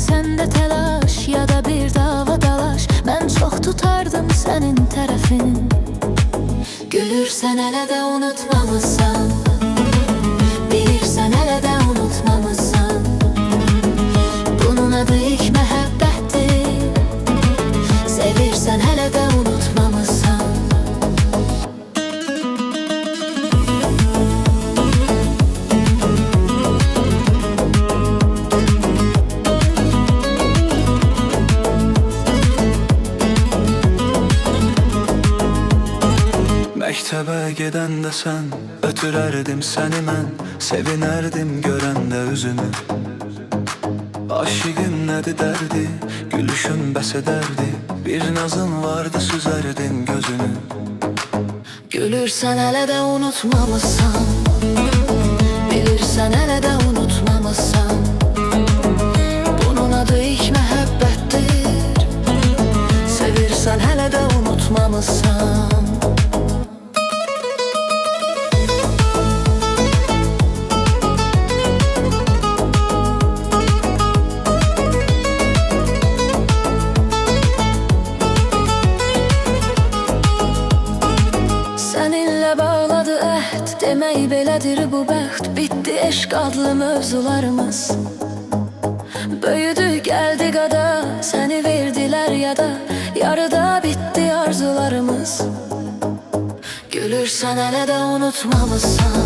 səndə telaş, ya da bir dava dalaş, mən çox tutardım sənin tərəfin. Gülürsən hələ də unutmamısan, bilirsən hələ də unutmamısan. Bunun adı ilk məhəbbətdir, sevirsən hələ də unutmamısan. Məktəbə gedəndə sən ötürərdim səni mən, sevinərdim görəndə üzünü. Aşiqim nədir dərdi, gülüşün bəs edərdi, bir nazın vardı süzərdin gözünü. Gülürsən hələ də unutmamısan, bilirsən hələ də unutmamısan. Bunun adı ilk məhəbbətdir, sevirsən hələ də unutmamısan. Səninlə bağladı əhd, demək belədir bu bəxt. Bitdi eşq adlı mövzularımız, böyüdü gəldi qada, səni verdilər yada, yarıda bitdi arzularımız. Gülürsən hələ də unutmamısan,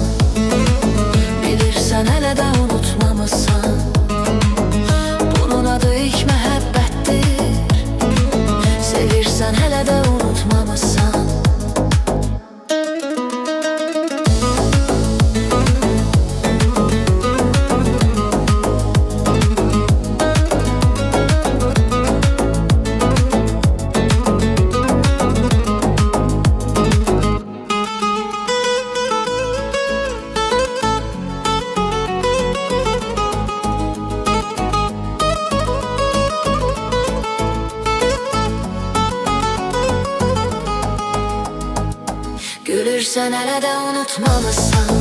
bilirsən hələ də unutmamısan. Bunun adı ilk məhəbbətdir, sevirsən hələ də unutmamısan. Gülürsən hələ də unutmamısan,